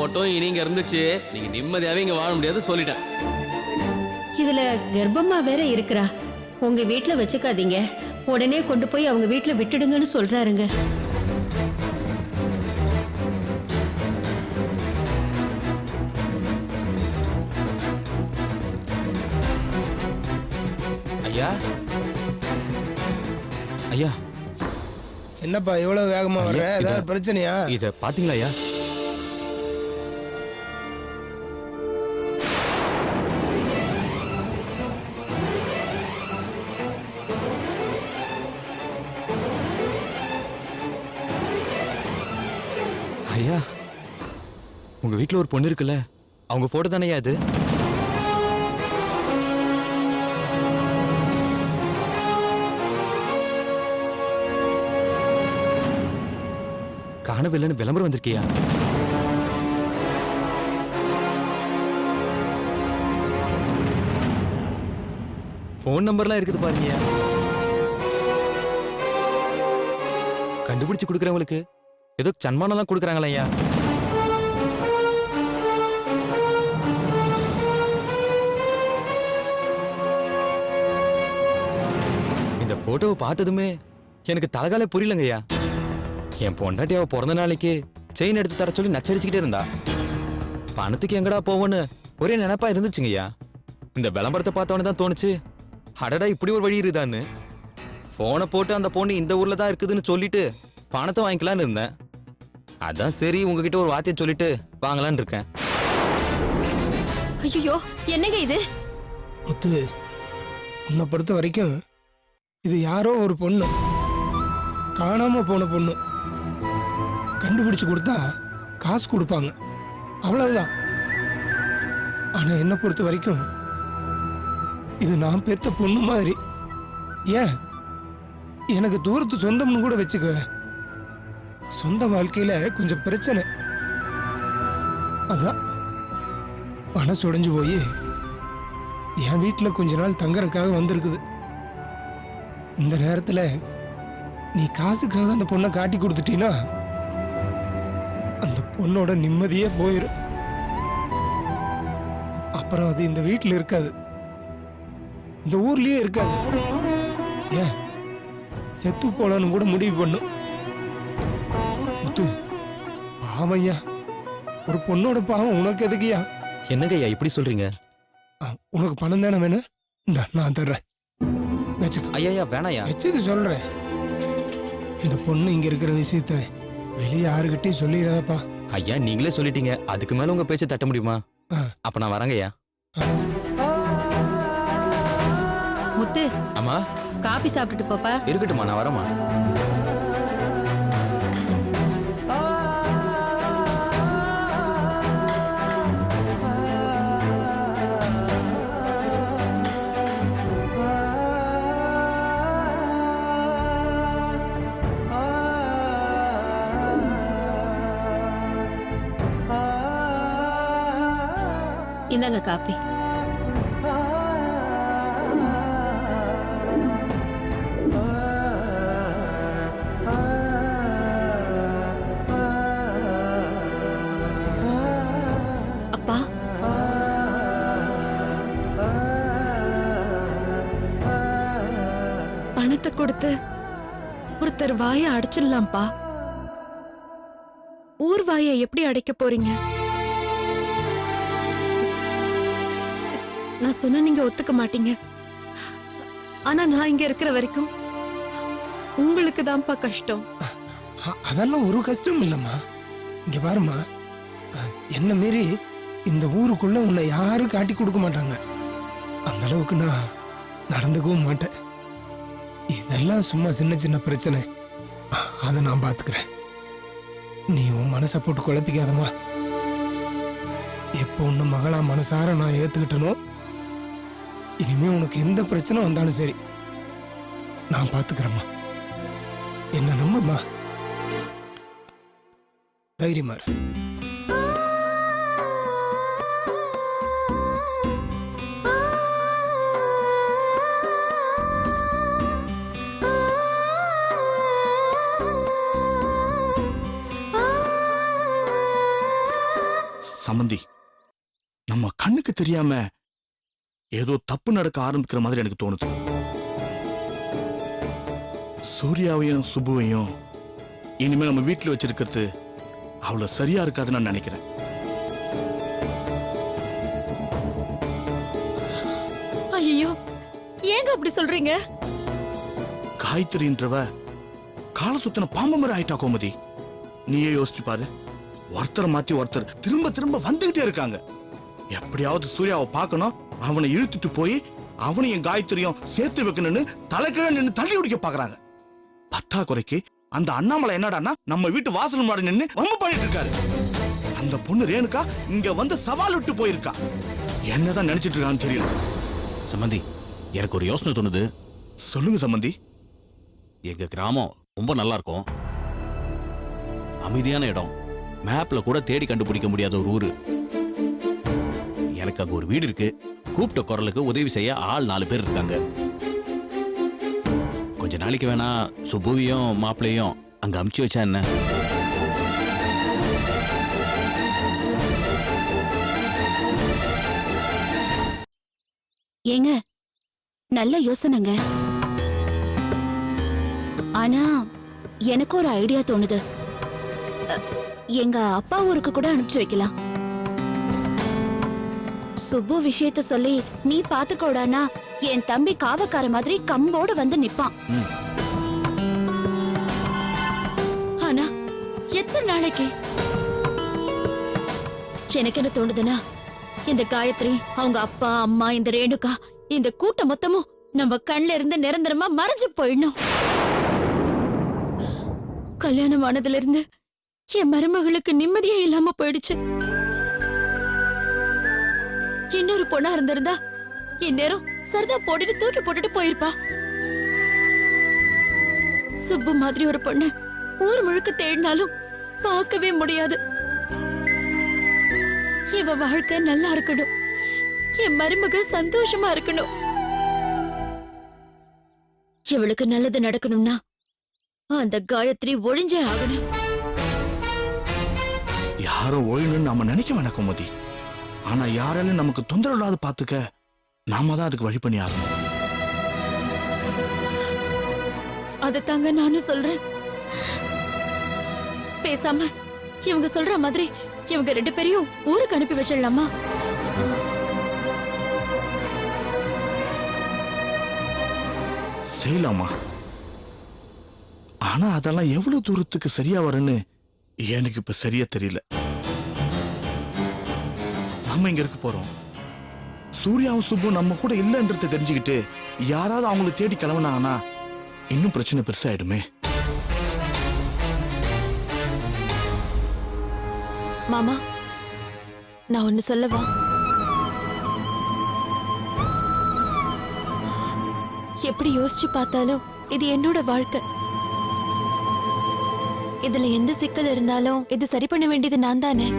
மட்டும் இனிங்க இருந்துச்சு நீங்க நிம்மதியாவே இங்க வாழ முடியாது சொல்லிட்டேன். இதுல கர்ப்பமா வேற இருக்கிறா. உங்க வீட்ல வச்சுக்காதீங்க, உடனே கொண்டு போய் அவங்க வீட்ல விட்டுடுங்கன்னு சொல்றாருங்க. ஐயா ஐயா, என்னப்பா இவ்வளவு வேகமா வர்ற? ஏதாவது பிரச்சனையா? இத பாத்தீங்களா ஐயா? ஐயா, உங்க வீட்ல ஒரு பொண்ணு இருக்குல்ல, அவங்க போட்டோ தானே அது? காணவில்லைன்னு விளம்பரம் வந்திருக்கியா? போன் நம்பர்லாம் இருக்குது பாருங்க. கண்டுபிடிச்சு கொடுக்கறவங்களுக்கு ஏதோ சன்மானம் கொடுக்கறாங்களா ஐயா? இந்த போட்டோவை பார்த்ததுமே எனக்கு தலகால புரியலங்க ஐயா. என் பொண்டாட்டி அவ பிறந்த நாளைக்கு செயின் எடுத்து தர சொல்லி நச்சரிச்சுக்கிட்டே இருந்தா. பணத்துக்கு எங்கடா போவோன்னு ஒரே நினைப்பா இருந்துச்சுங்க ஐயா. இந்த விளம்பரத்தை பார்த்தவொன்னு தான் தோணுச்சு, அடடா இப்படி ஒரு வழி இருக்குதான்னு. போனை போட்டு அந்த பொண்ணு இந்த ஊர்ல தான் இருக்குதுன்னு சொல்லிட்டு பணத்தை வாங்கிக்கலான்னு இருந்தேன். அதான் சரி உங்ககிட்ட ஒரு வார்த்தையை சொல்லிட்டு வாங்கலான்னு இருக்கேன். ஐயோ, என்னங்க இது? முத்து, உன்னை பொறுத்த வரைக்கும் இது யாரோ ஒரு பொண்ணு, காணாம போன பொண்ணு. கண்டுபிடிச்சு கொடுத்தா காசு கொடுப்பாங்க, அவ்வளவுதான். ஆனா என்ன பொறுத்த வரைக்கும் இது நான் பெத்த பொண்ணு மாதிரி. ஏன், எனக்கு தூரத்து சொந்தம்னு கூட வச்சுக்க. சொந்த வாழ்க்கையில கொஞ்சம் பிரச்சனை, அதான் மனசு உடைஞ்சு போய் என் வீட்டுல கொஞ்ச நாள் தங்கறதுக்காக வந்திருக்குது. இந்த நேரத்துல நீ காசுக்காக அந்த பொண்ணை காட்டி கொடுத்துட்டீன்னா அந்த பொண்ணோட நிம்மதியே போயிடும். அப்புறம் அது இந்த வீட்டுல இருக்காது, இந்த ஊர்லயே இருக்காது. ஏன், செத்து போலான்னு கூட முடிவு பண்ணும். முத்து, பாவையா, ஒரு பொண்ணோட பாவம் உனக்கு எதுக்குயா? என்னங்க ஐயா இப்படி சொல்றீங்க? உனக்கு பணம் தானே வேணும், இந்த நான் தர்றேன், வச்சுக்க. ஐயா வேணாயா? வச்சுக்க சொல்றேன். இந்த பொண்ணு இங்க இருக்கிற விஷயத்த வெளியே யாருகிட்டயும் சொல்லிடாதப்பா. ஐயா நீங்களே சொல்லிட்டீங்க, அதுக்கு மேல உங்க பேச்சை தட்ட முடியுமா? அப்ப நான் வரேங்க ஐயா. முத்து, அம்மா காபி சாப்பிட்டுட்டு போப்பா. இருக்கட்டுமா, நான் வரேம்மா. இந்தாங்க காப்பி. அப்பா, பணத்தை கொடுத்து ஒருத்தர் வாயை அடைச்சிடலாம்ப்பா. ஊர் வாயை எப்படி அடைக்க போறீங்க? நான் சொன்ன நீங்க ஒத்துக்க மாட்டீங்க. ஆனா நான் இங்க இருக்கிற வரைக்கும் உங்களுக்கு தான்ப்பா கஷ்டம். அதெல்லாம் ஒரு கஷ்டம் இல்லம்மா. இங்க பாருமா, என்ன மீறி இந்த ஊருக்குள்ள உன்னை யாரும் காட்டி கொடுக்க மாட்டாங்க. அந்த அளவுக்கு நான் நடந்துக்கவும் மாட்டேன். இதெல்லாம் சும்மா சின்ன சின்ன பிரச்சனை, அதை நான் பாத்துக்கிறேன். நீ உன் மனசை போட்டு குழப்பிக்காதம்மா. எப்போ உன்னை மகளா மனசார நான் ஏத்துக்கிட்டனோ, இனிமே உனக்கு எந்த பிரச்சனை வந்தாலும் சரி நான் பாத்துக்கிறேம்மா. என்ன நம்புமா, தைரியமா இரு. தெரியாம ஏதோ தப்பு நடக்க ஆரம்பிக்கிற மாதிரி எனக்கு தோணுது. சூர்யாவையும் சுபுவையும் இனிமே நம்ம வீட்டுல வச்சிருக்கிறது அவ்வளவு சரியா இருக்காதுன்னு நான் நினைக்கிறேன். ஐயோ, ஏங்க அப்படி சொல்றீங்க? காயத்ரின்றவ கால சுத்தின பாம்பு மாதிரி ஆயிட்டா கோமதி. நீயே யோசிச்சு பாரு. ஒருத்தர் மாத்தி ஒருத்தர் திரும்ப திரும்ப வந்துகிட்டே இருக்காங்க. எப்படியாவது சூர்யாவை பார்க்கணும், அவனை இழுத்துட்டு போய் அவனையும் காயத்ரியும் சேர்த்து வைக்கணும்னு தலைக்கீழ நின்று தள்ளி உடிக்க பாக்குறாங்க. பத்தா குறைக்கு அந்த அண்ணாமலை என்னடான்னா நம்ம வீட்டு வாசல் முன்னாடி நின்று வம்பு பண்ணிட்டு இருக்காரு. அந்த பொண்ணு ரேணுகா இங்க வந்து சவால் விட்டு போயிருக்கா. என்னதான் நினைச்சிட்டு இருக்கான்னு தெரியல. சம்பந்தி, எனக்கு ஒரு யோசனை தோணுது. சொல்லுங்க சம்பந்தி. எங்க கிராமம் ரொம்ப நல்லா இருக்கும், அமைதியான இடம், மேப்ல கூட தேடி கண்டுபிடிக்க முடியாத ஒரு ஊரு. எனக்கு அங்க ஒரு வீடு இருக்கு. கூப்பிட்ட குரலுக்கு உதவி செய்ய ஆள் 4 பேர் இருக்காங்க. கொஞ்ச நாளைக்கு வேணா சுபுவையும் மாப்பிள்ளையும் அங்க அமுச்சு வச்சா என்ன? ஏங்க, நல்ல யோசனைங்க. ஆனா எனக்கு ஒரு ஐடியா தோணுது. எங்க அப்பா ஊருக்கு கூட அனுப்பிச்சு வைக்கலாம். சுப்பு விஷயத்த சொல்லி நீ பாத்துக்கோடானா என் தம்பி காவக்கார மாதிரி கம்போட வந்து நிப்பான். ஆனா எத்தனை நாளைக்கு? எனக்கு என்ன தோணுதுன்னா, இந்த காயத்ரி, அவங்க அப்பா அம்மா, இந்த ரேணுகா, இந்த கூட்டம் மொத்தமும் நம்ம கண்ல இருந்து நிரந்தரமா மறைஞ்சு போயிடணும். கல்யாணம் ஆனதுல இருந்து என் மருமகளுக்கு நிம்மதியே இல்லாம போயிடுச்சு. இன்னொரு பொண்ணா இருந்திருந்தா இந்நேரம் சரிதா போட்டுட்டு தூக்கி போட்டுட்டு போயிருப்பா. சுப்பு மாதிரி ஒரு பொண்ணு ஊர் முழுக்க தேடினாலும் பார்க்கவே முடியாது. இவ வாழ்க்கை நல்லா இருக்கணும், என் மருமக சந்தோஷமா இருக்கணும். இவளுக்கு நல்லது நடக்கணும்னா அந்த காயத்ரி ஒழிஞ்சே ஆகணும். யாரும் ஒழின்னு நாம நினைக்க வேணாம் கோமதி. ஆனா யாராலும் நமக்கு தொந்தரவு இல்லாத பாத்துக்க நாம தான் அதுக்கு வழி பண்ணி ஆகணும். அதத்தாங்க நானும் சொல்றேன். பேசாம இவங்க சொல்ற மாதிரி இவங்க 2 பேரையும் ஊருக்கு அனுப்பி வச்சிடலாமா? செய்யலாமா? ஆனா அதெல்லாம் எவ்வளவு தூரத்துக்கு சரியா வரும்னு எனக்கு இப்ப சரியா தெரியல. நாம இங்க இருக்க போறோம். சூர்யாவும் சுப்பு நம்ம கூட இல்லைன்றத தெரிஞ்சுக்கிட்டு யாராவது அவங்களை தேடி கிளம்புனாங்கன்னா இன்னும் பிரச்சனை பெருசாயிடுமே. மாமா, நான் ஒன்னு சொல்லவா? எப்படி யோசிச்சு பார்த்தாலும் இது என்னோட வாழ்க்கை. இதுல எந்த சிக்கல் இருந்தாலும் இது சரி பண்ண வேண்டியது நான் தானே.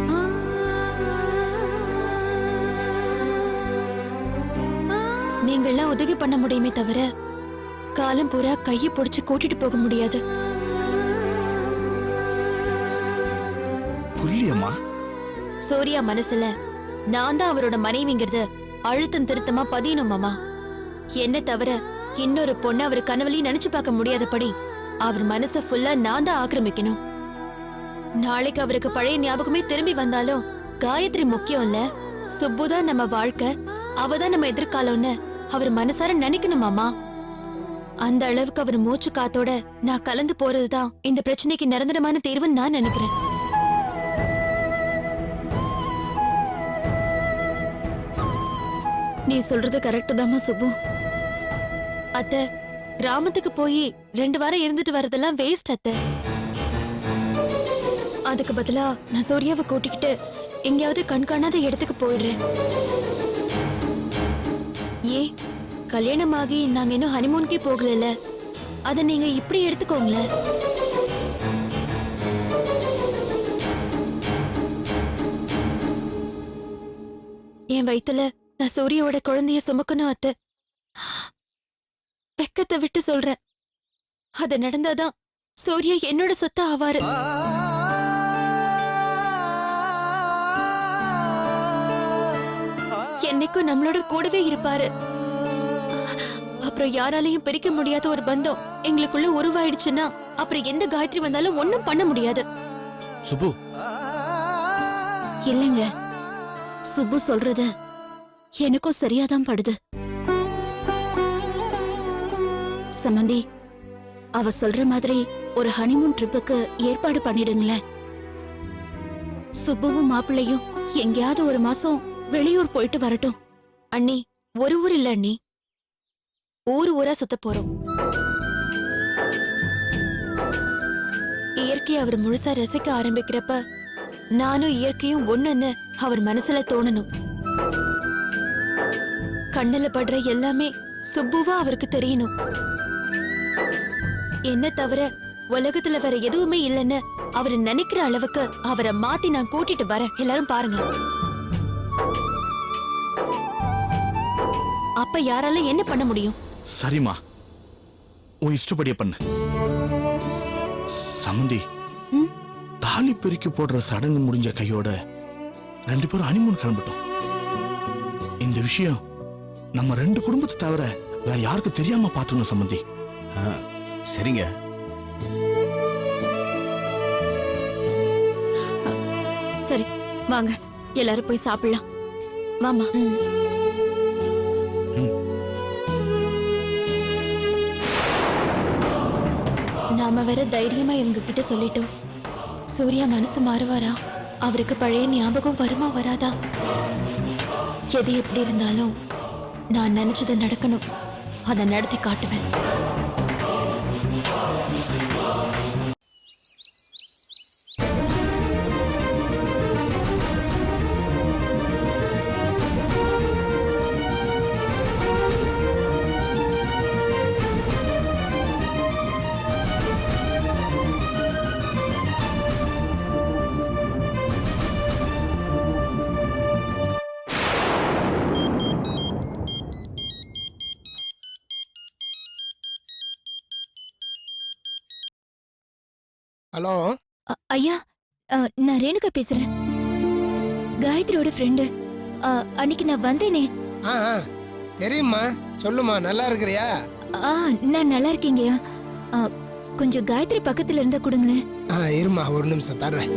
நீங்கள்லாம் உதவி பண்ண முடியுமே தவிர காலம் பூரா கையை பிடிச்சு கூட்டிட்டு போக முடியாது. புரியலையம்மா? சூர்யா மனசுல நான் தான் அவரோட மனைவிங்கிறது அழுத்தம் திருத்தமா பதியணும் மாமா. என்ன தவிர இன்னொரு பொண்ணு அவர் கனவுலையும் நினைச்சு பார்க்க முடியாதபடி அவர் மனச ஃபுல்லா நான் தான் ஆக்கிரமிக்கணும். நாளைக்கு அவருக்கு பழைய ஞாபகமே திரும்பி வந்தாலும் காயத்ரி முக்கியம் இல்ல, சுப்புதான் நம்ம வாழ்க்கை, அவதான் நம்ம எதிர்காலம்னு அவர் மனசார நினைக்கணும் மாமா. அந்த அளவுக்கு அவர் மூச்சு காத்தோட நான் கலந்து போறதுதான் இந்த பிரச்சனைக்கு நிரந்தரமான தீர்வுன்னு நான் நினைக்கிறேன். நீ சொல்றது கரெக்ட் தாமா சுப்பு. அத்தை, கிராமத்துக்கு போய் 2 வாரம் இருந்துட்டு வரதெல்லாம் வேஸ்ட் அத்தை. அதுக்கு பதிலா நான் சூர்யாவை கூட்டிக்கிட்டு எங்கேயாவது கண்காணாத இடத்துக்கு போயிடுறேன். ஏன், கல்யாணமாகி நாங்க இன்னும் ஹனிமூனுக்கே போகல, அத நீங்க இப்படி எடுத்துக்கோங்களேன். என் வயித்துல நான் சூர்யாவோட குழந்தைய சுமக்கணும் அத்தை. வெக்கத்தை விட்டு சொல்றேன், அது நடந்தாதான் சூர்யா என்னோட சொத்து ஆவாரு. என்னைக்கும் நம்மளோட கூடவே இருப்பாரு. அப்புறம் யாராலையும் பிரிக்க முடியாத ஒரு பந்தம் எங்களுக்குள்ள உருவாயிடுச்சுன்னா அப்புறம் எந்த காயத்ரி வந்தாலும் ஒண்ணும் பண்ண முடியாது. சுப்பு, இல்லைங்க, சுப்பு சொல்றது எனக்கும் சரியாதான் படுது. சமந்தி, அவ சொல்ற மாதிரி ஒரு ஹனிமூன் ட்ரிப்புக்கு ஏற்பாடு பண்ணிடுங்களேன். சுப்புவும் மாப்பிள்ளையும் எங்கேயாவது ஒரு மாசம் வெளியூர் போயிட்டு வரட்டும். அண்ணி, ஒரு ஊர் இல்ல அண்ணி, ஊர் ஊரா சுத்த போறோம். இயற்கையை அவர் முழுசா ரசிக்க ஆரம்பிக்கிறப்ப நானும் இயற்கையும் ஒண்ணுன்னு அவர் மனசுல தோணணும். கண்ணுல படுற எல்லாமே சுப்புவா அவருக்கு தெரியணும். என்ன தவிர உலகத்துல வேற எதுவுமே இல்லைன்னு அவர் நினைக்கிற அளவுக்கு அவரை மாத்தி நான் கூட்டிட்டு வரேன். எல்லாரும் பாருங்க. அப்ப யாரால என்ன பண்ண முடியும்? சரிம்மா, உன் இஷ்டப்படியே பண்ணு. சமந்தி, தாலி பெருக்கி போடுற சடங்கு முடிஞ்ச கையோட 2 பேரும் ஹனிமூன் கிளம்பிட்டோம். இந்த விஷயம் நம்ம 2 குடும்பத்தை தவிர வேற யாருக்கும் தெரியாம பாத்துக்கணும் சம்பந்தி. சரிங்க. சரி, வாங்க எல்லாரும் போய் சாப்பிடலாம். வாமா. நாம வேற தைரியமா இவங்க கிட்ட சொல்லிட்டோம். சூர்யா மனசு மாறுவாரா? அவருக்கு பழைய ஞாபகம் வருமா வராதா? எது எப்படி இருந்தாலும் நான் நினைச்சது நடக்கணும். அதை நடத்தி காட்டுவேன். ஹலோ, ஐயா, நான் ரேணுகா பேசுறேன், காயத்ரியோட ஃப்ரெண்டு. அன்னைக்கு நான் வந்தேனே. ஆ ஆ, தெரியுமா? சொல்லுமா, நல்லா இருக்கிறியா? நான் நல்லா இருக்கீங்கயா. கொஞ்சம் காயத்ரி பக்கத்துல இருந்தா கொடுங்களேன். இருமா, ஒரு நிமிஷம் தர்றேன்.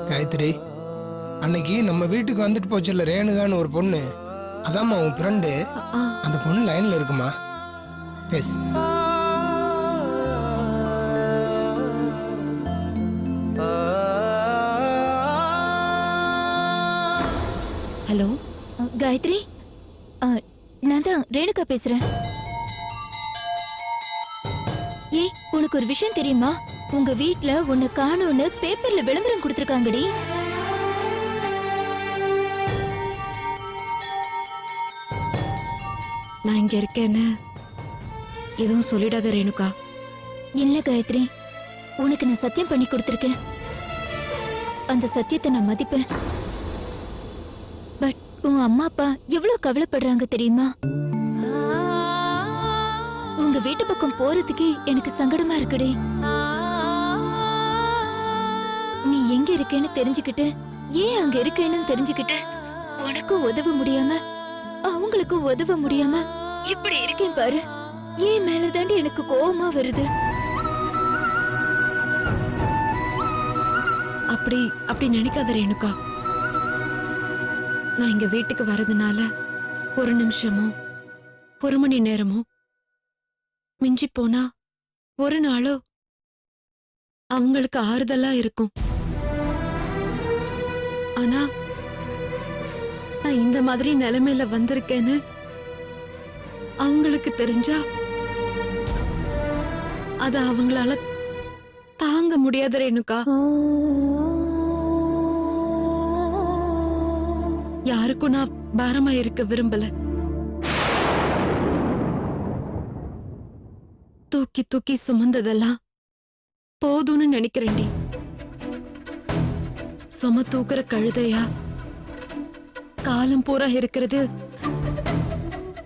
காயத்ரி, அன்னைக்கு நம்ம வீட்டுக்கு வந்துட்டு போச்சுல்ல ரேணுகான்னு ஒரு பொண்ணு, அதாம்மா உன் ஃப்ரெண்டு. அந்த பொண்ணு லைன்ல இருக்குமா, பேசு. ஹலோ காயத்ரி, நான் தான் ரேணுகா பேசுறேன். ஏய், உனக்கு ஒரு விஷயம் தெரியுமா? உங்க வீட்ல உன்னை காணோன்னு பேப்பர்ல விளம்பரம் கொடுத்திருக்காங்கடி. நான் இங்க இருக்கேன்னு எதுவும் சொல்லிடாத ரேணுகா. இல்ல காயத்ரி, உனக்கு நான் சத்தியம் பண்ணி கொடுத்திருக்கேன். அந்த சத்தியத்தை நான் மதிப்பேன். பட் உன் அம்மா அப்பா எவ்வளவு கவலைப்படுறாங்க தெரியுமா? உங்க வீட்டு பக்கம் போறதுக்கே எனக்கு சங்கடமா இருக்குடே. நீ எங்க இருக்கேன்னு தெரிஞ்சுக்கிட்டு, ஏன் அங்க இருக்கேன்னு தெரிஞ்சுக்கிட்டு, உனக்கும் உதவ முடியாம அவங்களுக்கும் உதவ முடியாம இப்படி இருக்கேன் பாரு. ஏன் மேலதாண்டி எனக்கு கோவமா வருது. அப்படி நினைக்காத ரேணுகா. நான் இங்க வீட்டுக்கு வரதுனால ஒரு நிமிஷமோ 1 மணி நேரமோ மிஞ்சி போனா ஒரு நாளோ அவங்களுக்கு ஆறுதலா இருக்கும். ஆனா நான் இந்த மாதிரி நிலைமையில வந்திருக்கேன்னு அவங்களுக்கு தெரிஞ்சா அத அவங்களால தாங்க முடியாத ரேணுகா. யாருக்கும் நான் பாரமா இருக்க விரும்பல. தூக்கி தூக்கி சுமந்ததெல்லாம் போதும்னு நினைக்கிறேன்டி. சும தூக்குற கழுதையா காலம் பூரா இருக்கிறது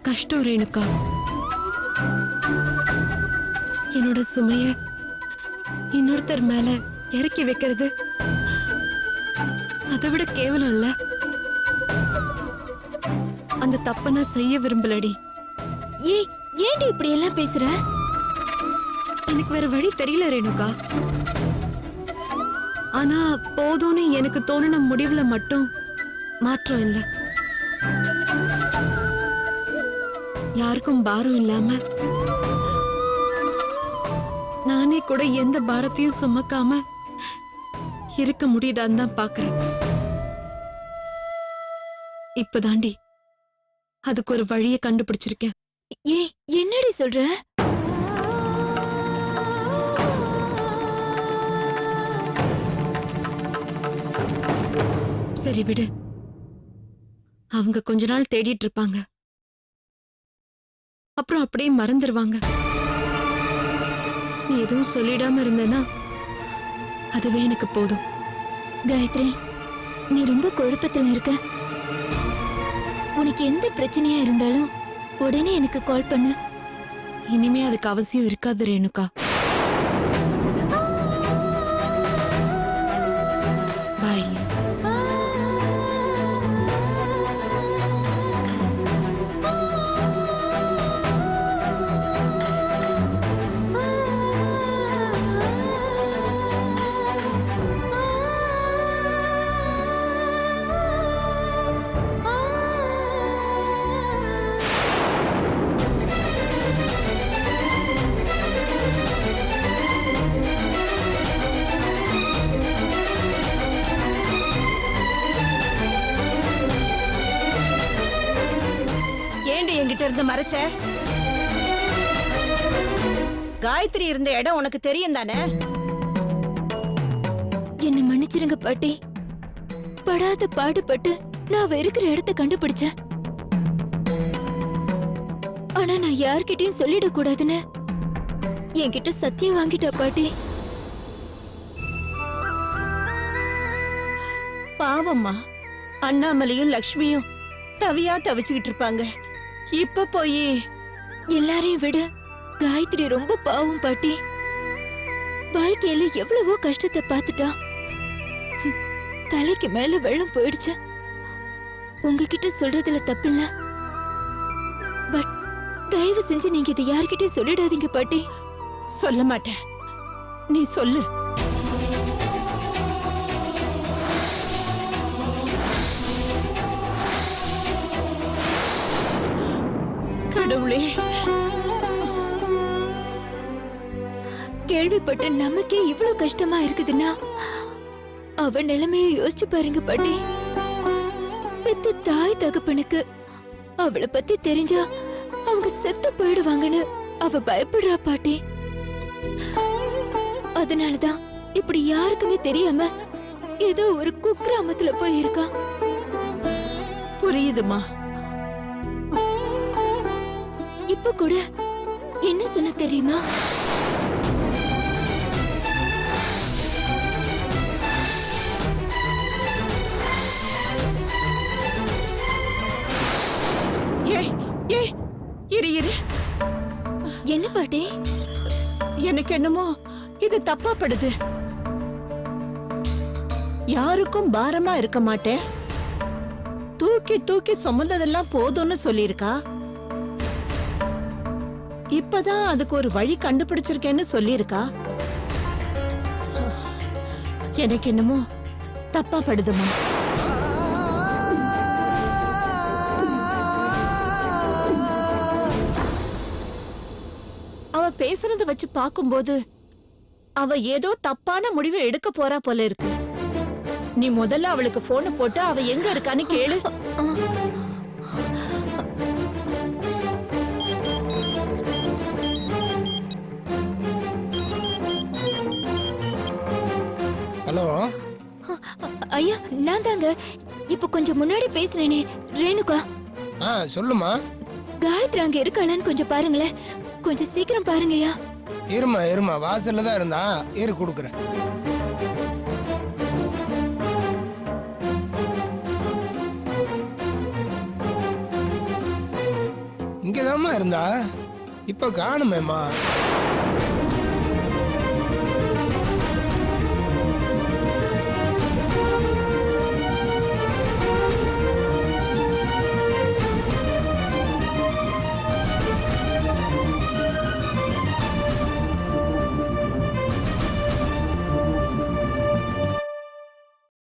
கஷ்டம் ரேணுகா. என்னோட சுமைய இன்னொருத்தர் மேல இறக்கி வைக்கிறது அதை விட கேவலம் இல்ல. அந்த தப்ப நான் செய்ய விரும்பலடி. ஏய் ஏன்டி இப்படி எல்லாம் பேசுற? எனக்கு வேற வழி தெரியல ரேணுகா. ஆனா போதும்னு எனக்கு தோணுன முடிவுல மட்டும் மாற்றம் இல்ல. யாருக்கும் பாரம் இல்லாம நானே கூட எந்த பாரத்தையும் சுமக்காம இருக்க முடியுதான்னு தான் பாக்குறேன். இப்பதாண்டி அதுக்கு ஒரு வழியை கண்டுபிடிச்சிருக்கேன். ஏய் என்னடி சொல்ற? சரி விடு, அவங்க கொஞ்ச நாள் தேடிட்டு இருப்பாங்க, அப்புறம் அப்படியே மறந்துடுவாங்க. நீ எதுவும் சொல்லிடாம இருந்தனா அதுவே எனக்கு போதும். காயத்ரி, நீ ரொம்ப குழப்பத்துல இருக்க. உனக்கு எந்த பிரச்சனையா இருந்தாலும் உடனே எனக்கு கால் பண்ணு. இனிமே அதுக்கு அவசியம் இருக்காது ரேணுகா. பாய். ஏண்டி என்கிட்ட இருந்து மறைச்ச? காயத்ரி இருந்த இடம் உனக்கு தெரியும் தானே? என்னை மன்னிச்சிருங்க பாட்டி. படாத பாடுபட்டு நான் அவ இருக்கிற இடத்தை கண்டுபிடிச்சேன். ஆனா நான் யார்கிட்டயும் சொல்லிடக்கூடாதுன்னு என்கிட்ட சத்தியம் வாங்கிட்டா பாட்டி. பாவம்மா, அண்ணாமலையும் லக்ஷ்மியும் தவியா தவிச்சுக்கிட்டு இருப்பாங்க. இப்ப போய் எல்லாரையும் விட காயத்ரி ரொம்ப பாவம் பாட்டி. வாழ்க்கையில எவ்வளவோ கஷ்டத்தை பார்த்துட்டா. தலைக்கு மேல வெள்ளம் போயிடுச்சு. உங்ககிட்ட சொல்றதுல தப்பில்ல. பட் தயவு செஞ்சு நீங்க இதை யார்கிட்டயும் சொல்லிடாதீங்க பாட்டி. சொல்ல மாட்டேன், நீ சொல்லு. கடவுளே, கேள்விப்பட்டு நமக்கே இவ்வளவு கஷ்டமா இருக்குதுன்னா அவ நிலைமைய யோசிச்சு பாருங்க பாட்டி. பெத்த தாய் தகப்பனுக்கு அவளை பத்தி தெரிஞ்சா அவங்க செத்து போயிடுவாங்கன்னு அவ பயப்படுறா பாட்டி. அதனாலதான் இப்படி யாருக்குமே தெரியாம ஏதோ ஒரு குக்கிராமத்துல போய் இருக்கா. புரியுதுமா. இப்ப கூட என்ன சொன்ன தெரியுமா? ஏய் ஏய், இரு இரு. என்ன பாட்டி? எனக்கு என்னமோ இது தப்பா படுது. யாருக்கும் பாரமா இருக்க மாட்டேன், தூக்கி தூக்கி சுமந்ததெல்லாம் போதும்னு சொல்லியிருக்கா. இப்பதான் அதுக்கு ஒரு வழி கண்டுபிடிச்சிருக்கேன்னு சொல்லியிருக்கா. எனக்கு என்னமோ தப்பா படுதுமா. அவ பேசுறத வச்சு பாக்கும்போது அவ ஏதோ தப்பான முடிவை எடுக்க போறா போல இருக்கு. நீ முதல்ல அவளுக்கு போனை போட்டு அவ எங்க இருக்கான்னு கேளு. ஹலோ. ஐயா, நான் தாங்க இப்ப கொஞ்சம் முன்னாடி பேசுறேனே, ரேணுகா. சொல்லுமா. காயத்ரி அங்க இருக்காளான்னு கொஞ்சம் பாருங்களேன். கொஞ்சம் சீக்கிரம் பாருங்கய்யா. இருமா இருமா, வாசல்ல தான் இருந்தா. இரு கொடுக்குறேன். இருந்தா இப்ப காணுமேம்மா.